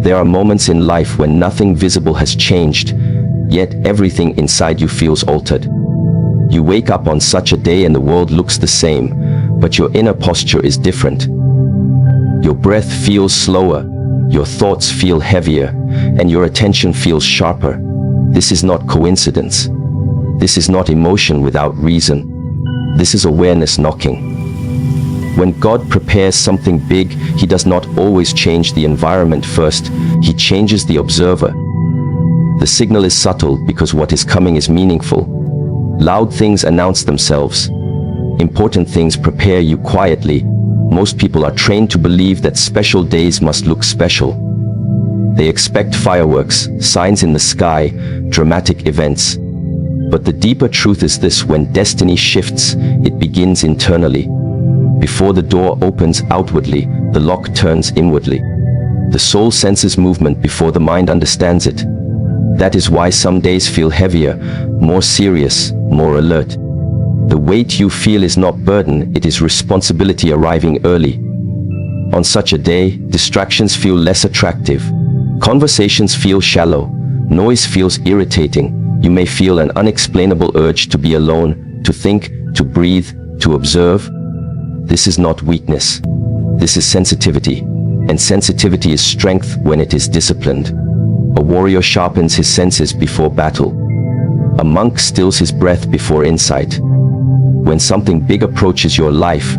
There are moments in life when nothing visible has changed, yet everything inside you feels altered. You wake up on such a day and the world looks the same, but your inner posture is different. Your breath feels slower, your thoughts feel heavier, and your attention feels sharper. This is not coincidence. This is not emotion without reason. This is awareness knocking. When God prepares something big, He does not always change the environment first. He changes the observer. The signal is subtle because what is coming is meaningful. Loud things announce themselves. Important things prepare you quietly. Most people are trained to believe that special days must look special. They expect fireworks, signs in the sky, dramatic events. But the deeper truth is this: when destiny shifts, it begins internally. Before the door opens outwardly, the lock turns inwardly. The soul senses movement before the mind understands it. That is why some days feel heavier, more serious, more alert. The weight you feel is not burden, it is responsibility arriving early. On such a day, distractions feel less attractive. Conversations feel shallow. Noise feels irritating. You may feel an unexplainable urge to be alone, to think, to breathe, to observe. This is not weakness. This is sensitivity. And sensitivity is strength when it is disciplined. A warrior sharpens his senses before battle. A monk stills his breath before insight. When something big approaches your life,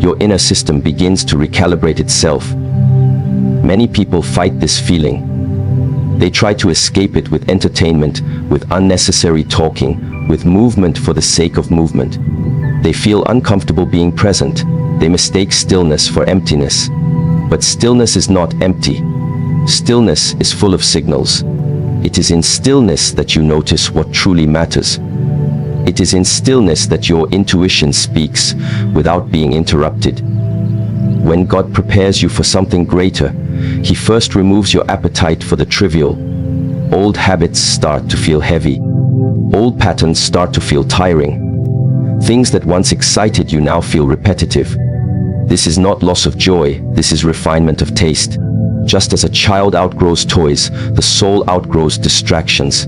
your inner system begins to recalibrate itself. Many people fight this feeling. They try to escape it with entertainment, with unnecessary talking, with movement for the sake of movement. They feel uncomfortable being present. They mistake stillness for emptiness. But stillness is not empty. Stillness is full of signals. It is in stillness that you notice what truly matters. It is in stillness that your intuition speaks without being interrupted. When God prepares you for something greater, He first removes your appetite for the trivial. Old habits start to feel heavy. Old patterns start to feel tiring. Things that once excited you now feel repetitive. This is not loss of joy, this is refinement of taste. Just as a child outgrows toys, the soul outgrows distractions.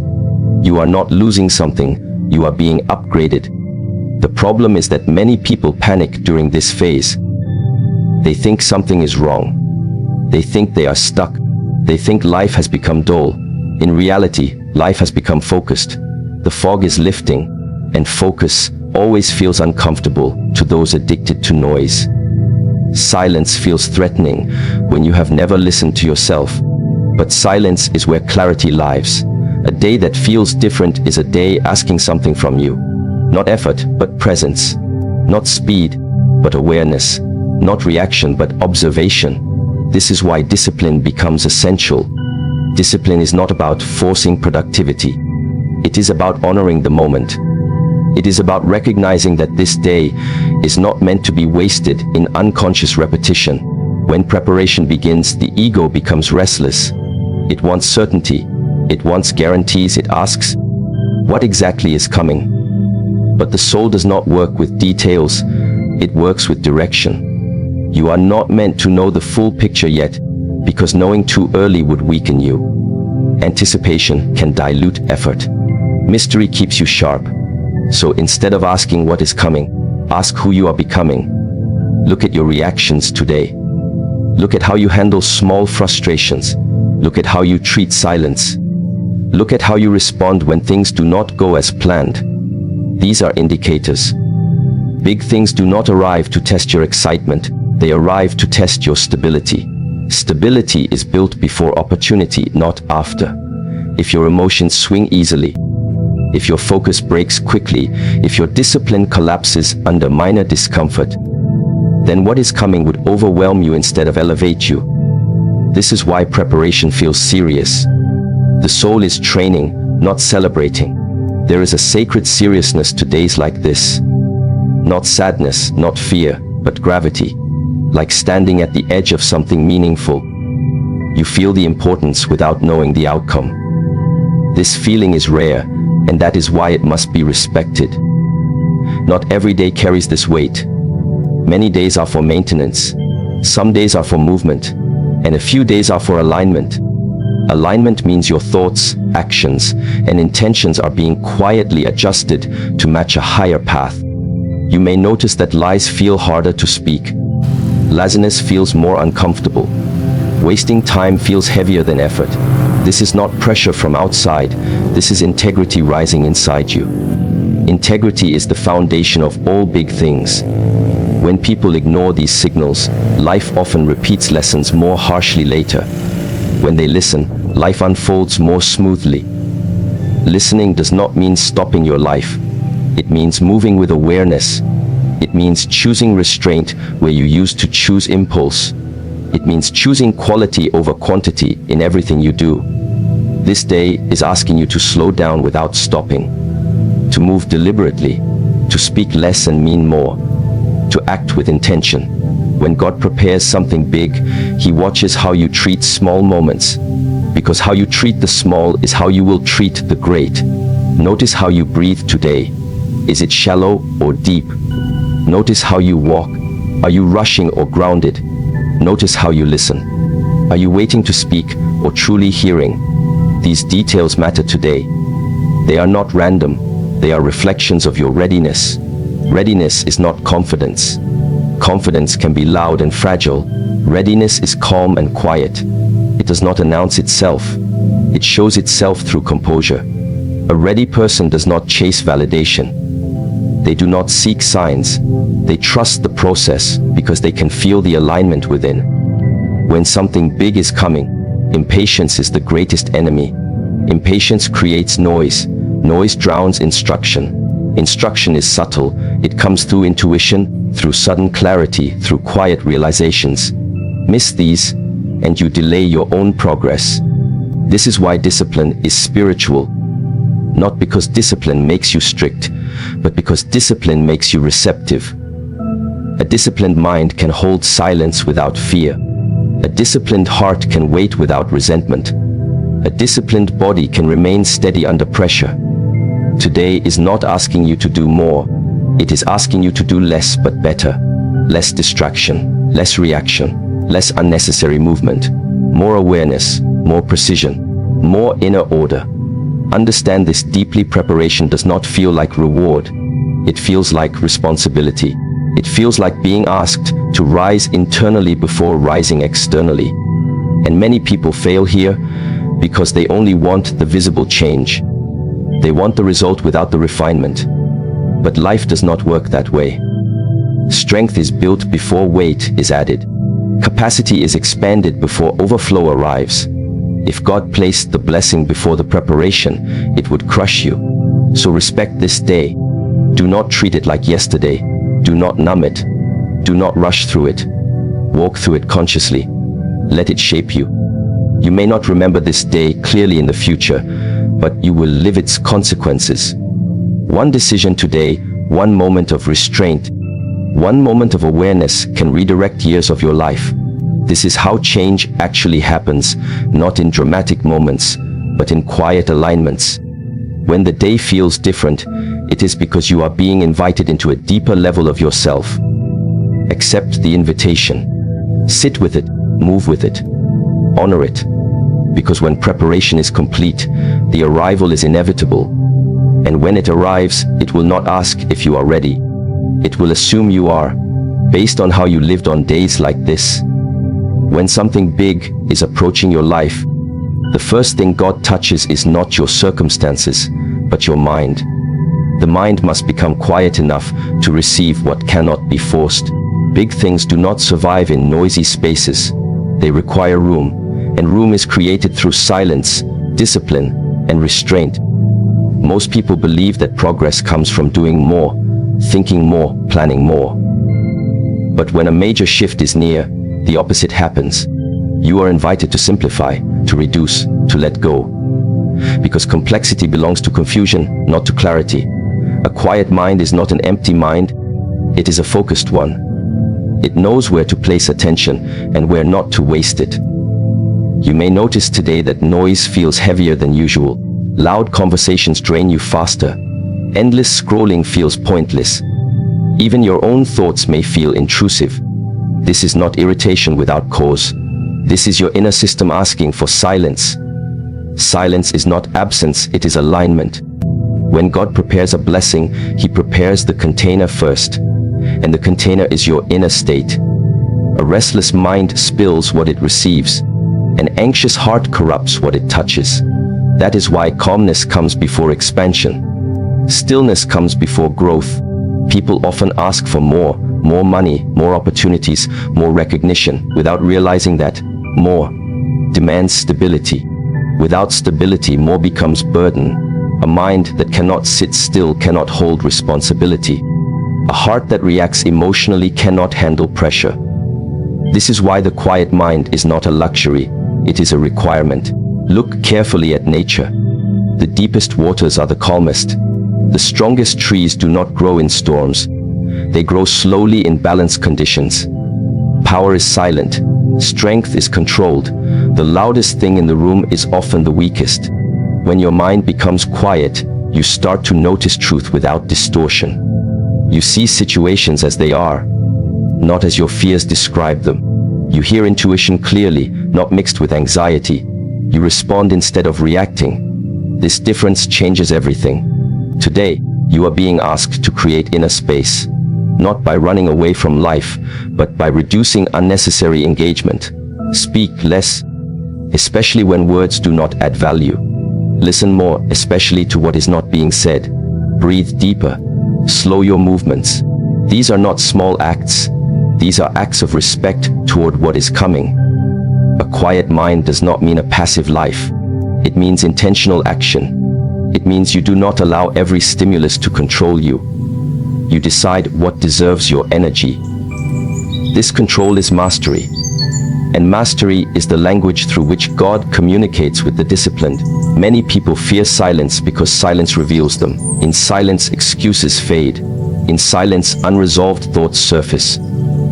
You are not losing something, you are being upgraded. The problem is that many people panic during this phase. They think something is wrong. They think they are stuck. They think life has become dull. In reality, life has become focused. The fog is lifting, and focus always feels uncomfortable to those addicted to noise. Silence feels threatening when you have never listened to yourself. But silence is where clarity lives. A day that feels different is a day asking something from you. Not effort, but presence. Not speed, but awareness. Not reaction, but observation. This is why discipline becomes essential. Discipline is not about forcing productivity. It is about honoring the moment. It is about recognizing that this day is not meant to be wasted in unconscious repetition. When preparation begins, the ego becomes restless. It wants certainty. It wants guarantees. It asks, what exactly is coming? But the soul does not work with details. It works with direction. You are not meant to know the full picture yet, because knowing too early would weaken you. Anticipation can dilute effort. Mystery keeps you sharp. So instead of asking what is coming, ask who you are becoming. Look at your reactions today. Look at how you handle small frustrations. Look at how you treat silence. Look at how you respond when things do not go as planned. These are indicators. Big things do not arrive to test your excitement. They arrive to test your stability. Stability is built before opportunity, not after. If your emotions swing easily, if your focus breaks quickly, if your discipline collapses under minor discomfort, then what is coming would overwhelm you instead of elevate you. This is why preparation feels serious. The soul is training, not celebrating. There is a sacred seriousness to days like this. Not sadness, not fear, but gravity. Like standing at the edge of something meaningful. You feel the importance without knowing the outcome. This feeling is rare, and that is why it must be respected. Not every day carries this weight. Many days are for maintenance. Some days are for movement. And a few days are for alignment. Alignment means your thoughts, actions, and intentions are being quietly adjusted to match a higher path. You may notice that lies feel harder to speak. Laziness feels more uncomfortable. Wasting time feels heavier than effort. This is not pressure from outside. This is integrity rising inside you. Integrity is the foundation of all big things. When people ignore these signals, life often repeats lessons more harshly later. When they listen, life unfolds more smoothly. Listening does not mean stopping your life. It means moving with awareness. It means choosing restraint where you used to choose impulse. It means choosing quality over quantity in everything you do. This day is asking you to slow down without stopping, to move deliberately, to speak less and mean more, to act with intention. When God prepares something big, He watches how you treat small moments, because how you treat the small is how you will treat the great. Notice how you breathe today. Is it shallow or deep? Notice how you walk. Are you rushing or grounded? Notice how you listen. Are you waiting to speak or truly hearing? These details matter today. They are not random. They are reflections of your readiness. Readiness is not confidence. Confidence can be loud and fragile. Readiness is calm and quiet. It does not announce itself. It shows itself through composure. A ready person does not chase validation. They do not seek signs. They trust the process because they can feel the alignment within. When something big is coming, impatience is the greatest enemy. Impatience creates noise. Noise drowns instruction. Instruction is subtle. It comes through intuition, through sudden clarity, through quiet realizations. Miss these, and you delay your own progress. This is why discipline is spiritual. Not because discipline makes you strict, but because discipline makes you receptive. A disciplined mind can hold silence without fear. A disciplined heart can wait without resentment. A disciplined body can remain steady under pressure. Today is not asking you to do more. It is asking you to do less but better. Less distraction, less reaction, less unnecessary movement, more awareness, more precision, more inner order. Understand this deeply. Preparation does not feel like reward. It feels like responsibility. It feels like being asked to rise internally before rising externally. And many people fail here because they only want the visible change. They want the result without the refinement. But life does not work that way. Strength is built before weight is added. Capacity is expanded before overflow arrives. If God placed the blessing before the preparation, it would crush you. So respect this day. Do not treat it like yesterday. Do not numb it. Do not rush through it. Walk through it consciously. Let it shape you. You may not remember this day clearly in the future, but you will live its consequences. One decision today, one moment of restraint, one moment of awareness can redirect years of your life. This is how change actually happens, not in dramatic moments, but in quiet alignments. When the day feels different, it is because you are being invited into a deeper level of yourself. Accept the invitation. Sit with it, move with it, honor it. Because when preparation is complete, the arrival is inevitable. And when it arrives, it will not ask if you are ready. It will assume you are, based on how you lived on days like this. When something big is approaching your life, the first thing God touches is not your circumstances, but your mind. The mind must become quiet enough to receive what cannot be forced. Big things do not survive in noisy spaces. They require room, and room is created through silence, discipline, and restraint. Most people believe that progress comes from doing more, thinking more, planning more. But when a major shift is near, the opposite happens. You are invited to simplify, to reduce, to let go. Because complexity belongs to confusion, not to clarity. A quiet mind is not an empty mind, it is a focused one. It knows where to place attention and where not to waste it. You may notice today that noise feels heavier than usual. Loud conversations drain you faster. Endless scrolling feels pointless. Even your own thoughts may feel intrusive. This is not irritation without cause. This is your inner system asking for silence, Silence is not absence, it is alignment. When God prepares a blessing, He prepares the container first. And the container is your inner state. A restless mind spills what it receives. An anxious heart corrupts what it touches. That is why calmness comes before expansion. Stillness comes before growth. People often ask for more money, more opportunities, more recognition, without realizing that more demands stability. Without stability, more becomes burden. A mind that cannot sit still cannot hold responsibility. A heart that reacts emotionally cannot handle pressure. This is why the quiet mind is not a luxury, it is a requirement. Look carefully at nature. The deepest waters are the calmest. The strongest trees do not grow in storms. They grow slowly in balanced conditions. Power is silent. Strength is controlled. The loudest thing in the room is often the weakest. When your mind becomes quiet, you start to notice truth without distortion. You see situations as they are, not as your fears describe them. You hear intuition clearly, not mixed with anxiety. You respond instead of reacting. This difference changes everything. Today, you are being asked to create inner space, not by running away from life, but by reducing unnecessary engagement. Speak less, especially when words do not add value. Listen more, especially to what is not being said. Breathe deeper. Slow your movements. These are not small acts. These are acts of respect toward what is coming. A quiet mind does not mean a passive life. It means intentional action. It means you do not allow every stimulus to control you. You decide what deserves your energy. This control is mastery. And mastery is the language through which God communicates with the disciplined. Many people fear silence because silence reveals them. In silence, excuses fade. In silence, unresolved thoughts surface.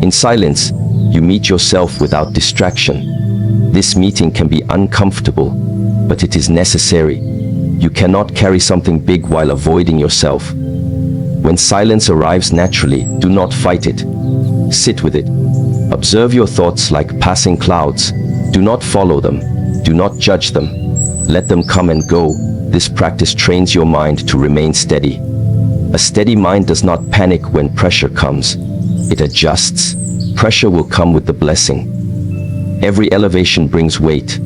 In silence, you meet yourself without distraction. This meeting can be uncomfortable, but it is necessary. You cannot carry something big while avoiding yourself. When silence arrives naturally, do not fight it. Sit with it. Observe your thoughts like passing clouds. Do not follow them. Do not judge them. Let them come and go. This practice trains your mind to remain steady. A steady mind does not panic when pressure comes. It adjusts. Pressure will come with the blessing. Every elevation brings weight.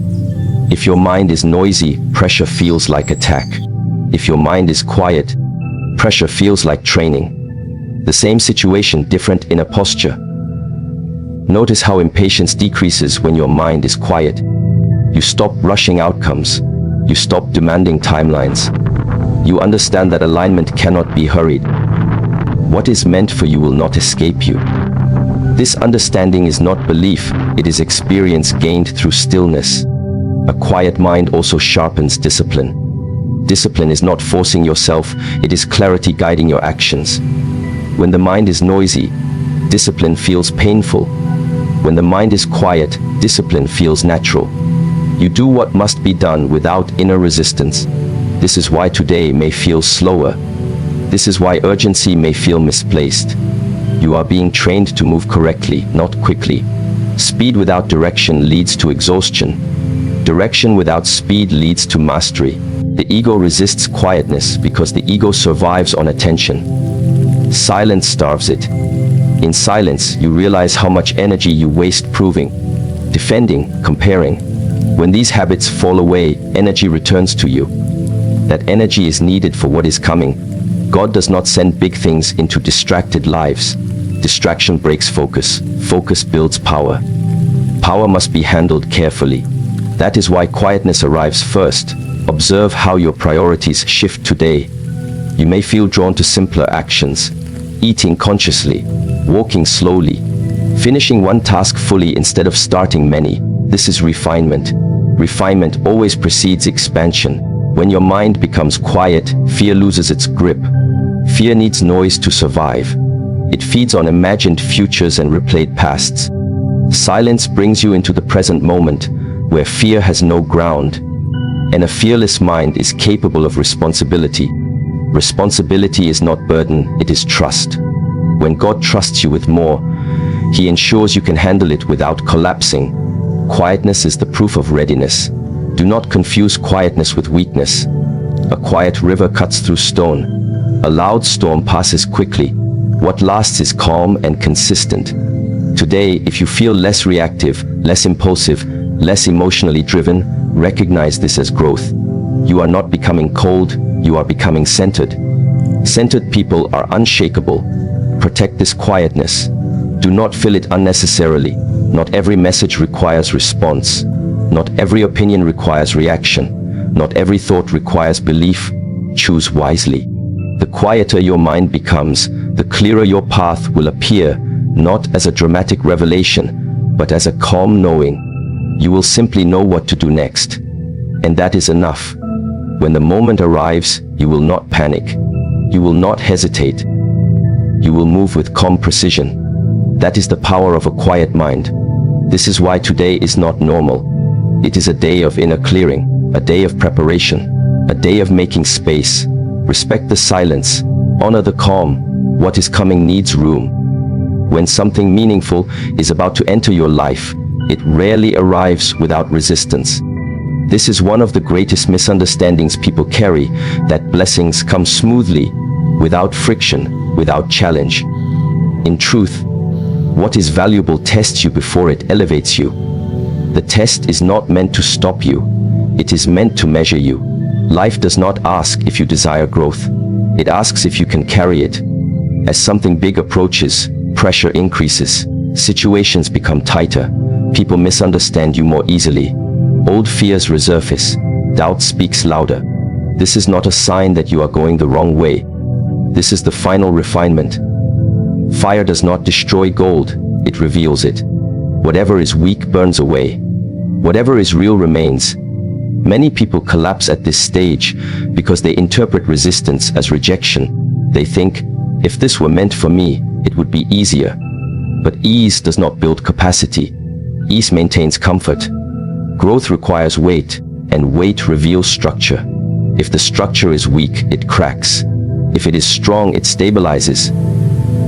If your mind is noisy, pressure feels like attack. If your mind is quiet, pressure feels like training. The same situation, different inner posture. Notice how impatience decreases when your mind is quiet. You stop rushing outcomes. You stop demanding timelines. You understand that alignment cannot be hurried. What is meant for you will not escape you. This understanding is not belief, it is experience gained through stillness. A quiet mind also sharpens discipline. Discipline is not forcing yourself, it is clarity guiding your actions. When the mind is noisy, discipline feels painful. When the mind is quiet, discipline feels natural. You do what must be done without inner resistance. This is why today may feel slower. This is why urgency may feel misplaced. You are being trained to move correctly, not quickly. Speed without direction leads to exhaustion. Direction without speed leads to mastery. The ego resists quietness because the ego survives on attention. Silence starves it. In silence, you realize how much energy you waste proving, defending, comparing. When these habits fall away, energy returns to you. That energy is needed for what is coming. God does not send big things into distracted lives. Distraction breaks focus. Focus builds power. Power must be handled carefully. That is why quietness arrives first. Observe how your priorities shift today. You may feel drawn to simpler actions. Eating consciously, walking slowly, finishing one task fully instead of starting many. This is refinement. Refinement always precedes expansion. When your mind becomes quiet, fear loses its grip. Fear needs noise to survive. It feeds on imagined futures and replayed pasts. Silence brings you into the present moment, where fear has no ground. And a fearless mind is capable of responsibility. Responsibility is not burden, it is trust. When God trusts you with more, He ensures you can handle it without collapsing. Quietness is the proof of readiness. Do not confuse quietness with weakness. A quiet river cuts through stone. A loud storm passes quickly. What lasts is calm and consistent. Today, if you feel less reactive, less impulsive, less emotionally driven, recognize this as growth. You are not becoming cold, you are becoming centered. Centered people are unshakable. Protect this quietness. Do not fill it unnecessarily. Not every message requires response. Not every opinion requires reaction. Not every thought requires belief. Choose wisely. The quieter your mind becomes, the clearer your path will appear, not as a dramatic revelation, but as a calm knowing. You will simply know what to do next. And that is enough. When the moment arrives, you will not panic. You will not hesitate. You will move with calm precision. That is the power of a quiet mind. This is why today is not normal. It is a day of inner clearing, a day of preparation, a day of making space. Respect the silence. Honor the calm. What is coming needs room. When something meaningful is about to enter your life, it rarely arrives without resistance. This is one of the greatest misunderstandings people carry, that blessings come smoothly, without friction, without challenge. In truth, what is valuable tests you before it elevates you. The test is not meant to stop you. It is meant to measure you. Life does not ask if you desire growth. It asks if you can carry it. As something big approaches, pressure increases. Situations become tighter. People misunderstand you more easily. Old fears resurface. Doubt speaks louder. This is not a sign that you are going the wrong way. This is the final refinement. Fire does not destroy gold, it reveals it. Whatever is weak burns away. Whatever is real remains. Many people collapse at this stage because they interpret resistance as rejection. They think, if this were meant for me, it would be easier. But ease does not build capacity. Ease maintains comfort. Growth requires weight, and weight reveals structure. If the structure is weak, it cracks. If it is strong, it stabilizes.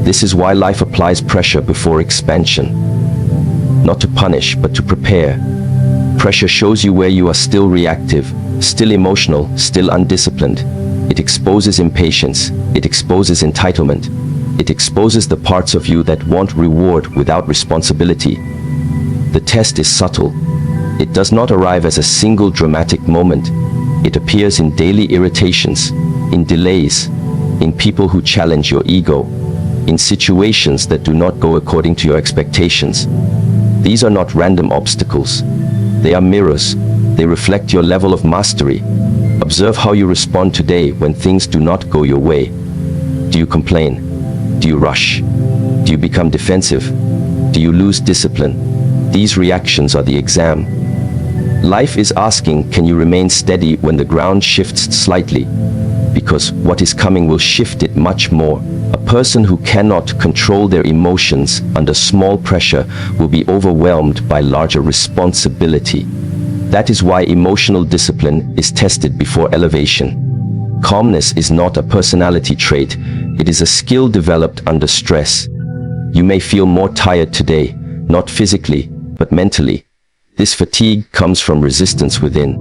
This is why life applies pressure before expansion. Not to punish, but to prepare. Pressure shows you where you are still reactive, still emotional, still undisciplined. It exposes impatience. It exposes entitlement. It exposes the parts of you that want reward without responsibility. The test is subtle. It does not arrive as a single dramatic moment. It appears in daily irritations, in delays, in people who challenge your ego, in situations that do not go according to your expectations. These are not random obstacles. They are mirrors. They reflect your level of mastery. Observe how you respond today when things do not go your way. Do you complain? Do you rush? Do you become defensive? Do you lose discipline? These reactions are the exam. Life is asking, can you remain steady when the ground shifts slightly? Because what is coming will shift it much more. A person who cannot control their emotions under small pressure will be overwhelmed by larger responsibility. That is why emotional discipline is tested before elevation. Calmness is not a personality trait. It is a skill developed under stress. You may feel more tired today, not physically, but mentally. This fatigue comes from resistance within.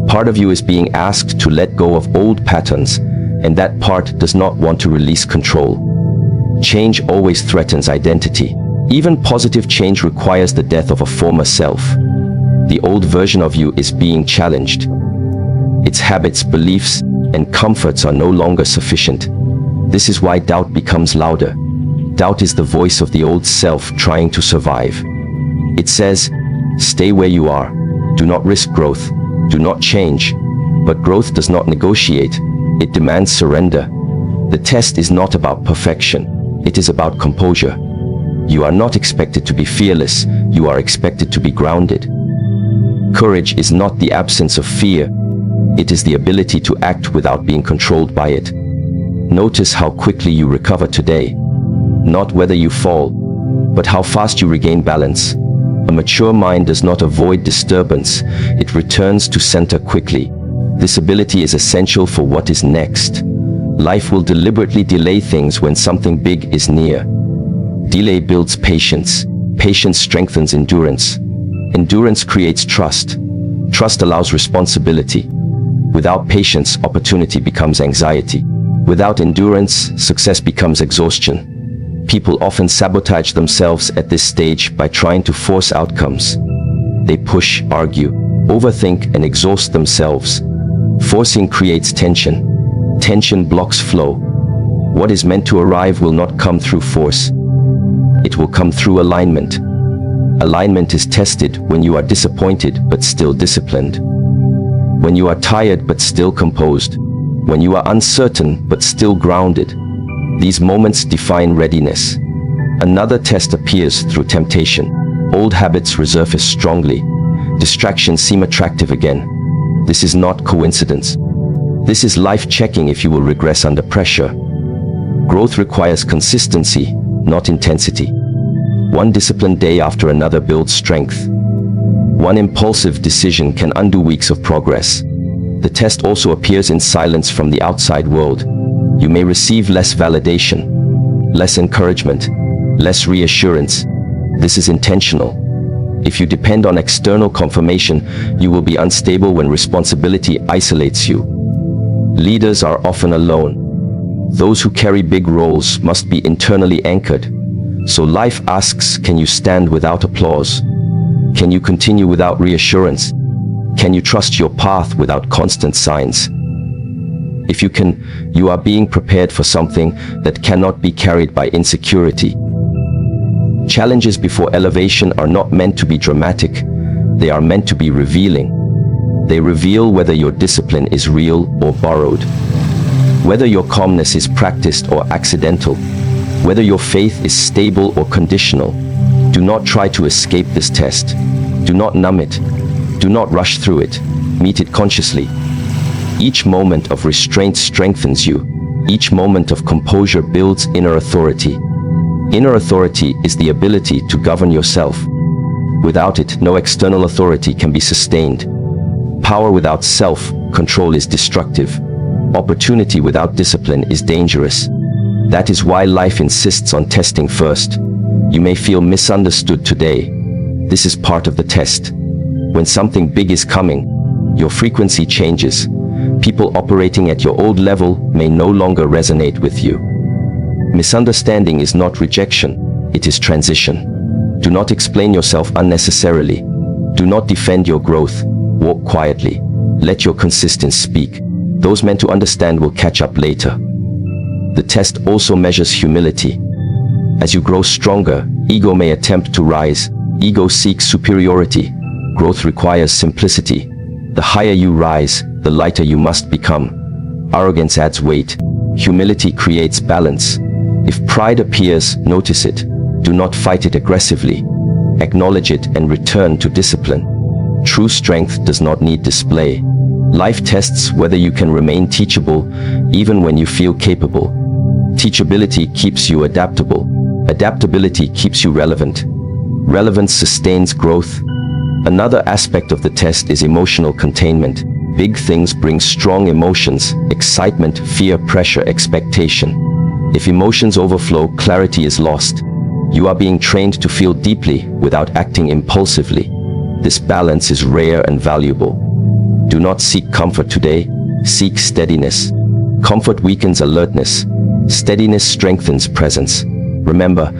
Part of you is being asked to let go of old patterns, and that part does not want to release control. Change always threatens identity. Even positive change requires the death of a former self. The old version of you is being challenged. Its habits, beliefs, and comforts are no longer sufficient. This is why doubt becomes louder. Doubt is the voice of the old self trying to survive. It says, stay where you are. Do not risk growth. Do not change. But growth does not negotiate. It demands surrender. The test is not about perfection. It is about composure. You are not expected to be fearless. You are expected to be grounded. Courage is not the absence of fear. It is the ability to act without being controlled by it. Notice how quickly you recover today. Not whether you fall, but how fast you regain balance. A mature mind does not avoid disturbance. It returns to center quickly. This ability is essential for what is next. Life will deliberately delay things when something big is near. Delay builds patience. Patience strengthens endurance. Endurance creates trust. Trust allows responsibility. Without patience, opportunity becomes anxiety. Without endurance, success becomes exhaustion. People often sabotage themselves at this stage by trying to force outcomes. They push, argue, overthink, and exhaust themselves. Forcing creates tension. Tension blocks flow. What is meant to arrive will not come through force. It will come through alignment. Alignment is tested when you are disappointed but still disciplined. When you are tired but still composed. When you are uncertain but still grounded. These moments define readiness. Another test appears through temptation. Old habits resurface strongly. Distractions seem attractive again. This is not coincidence. This is life checking if you will regress under pressure. Growth requires consistency, not intensity. One disciplined day after another builds strength. One impulsive decision can undo weeks of progress. The test also appears in silence from the outside world. You may receive less validation, less encouragement, less reassurance. This is intentional. If you depend on external confirmation, you will be unstable when responsibility isolates you. Leaders are often alone. Those who carry big roles must be internally anchored. So life asks, can you stand without applause? Can you continue without reassurance? Can you trust your path without constant signs? If you can, you are being prepared for something that cannot be carried by insecurity. Challenges before elevation are not meant to be dramatic. They are meant to be revealing. They reveal whether your discipline is real or borrowed. Whether your calmness is practiced or accidental. Whether your faith is stable or conditional. Do not try to escape this test. Do not numb it. Do not rush through it. Meet it consciously. Each moment of restraint strengthens you. Each moment of composure builds inner authority. Inner authority is the ability to govern yourself. Without it, no external authority can be sustained. Power without self-control is destructive. Opportunity without discipline is dangerous. That is why life insists on testing first. You may feel misunderstood today. This is part of the test. When something big is coming, your frequency changes. People operating at your old level may no longer resonate with you. Misunderstanding is not rejection, it is transition. Do not explain yourself unnecessarily. Do not defend your growth. Walk quietly. Let your consistency speak. Those meant to understand will catch up later. The test also measures humility. As you grow stronger, ego may attempt to rise. Ego seeks superiority. Growth requires simplicity. The higher you rise, the lighter you must become. Arrogance adds weight. Humility creates balance. If pride appears, notice it. Do not fight it aggressively. Acknowledge it and return to discipline. True strength does not need display. Life tests whether you can remain teachable, even when you feel capable. Teachability keeps you adaptable. Adaptability keeps you relevant. Relevance sustains growth. Another aspect of the test is emotional containment. Big things bring strong emotions: excitement, fear, pressure, expectation. If emotions overflow, clarity is lost. You are being trained to feel deeply without acting impulsively. This balance is rare and valuable. Do not seek comfort today. Seek steadiness. Comfort weakens alertness. Steadiness strengthens presence. Remember,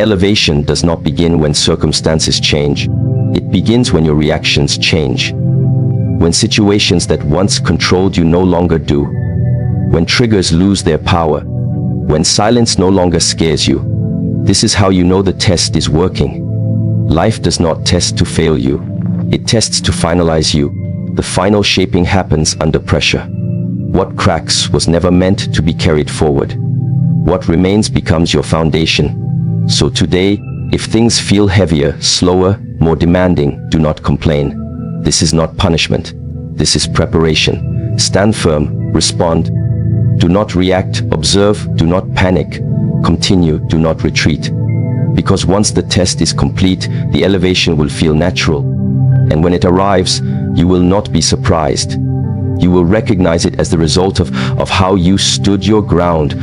elevation does not begin when circumstances change. It begins when your reactions change. When situations that once controlled you no longer do. When triggers lose their power. When silence no longer scares you. This is how you know the test is working. Life does not test to fail you. It tests to finalize you. The final shaping happens under pressure. What cracks was never meant to be carried forward. What remains becomes your foundation. So today, if things feel heavier, slower, more demanding, do not complain. This is not punishment. This is preparation. Stand firm, respond. Do not react, observe, do not panic. Continue, do not retreat. Because once the test is complete, the elevation will feel natural. And when it arrives, you will not be surprised. You will recognize it as the result of how you stood your ground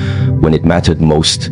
when it mattered most.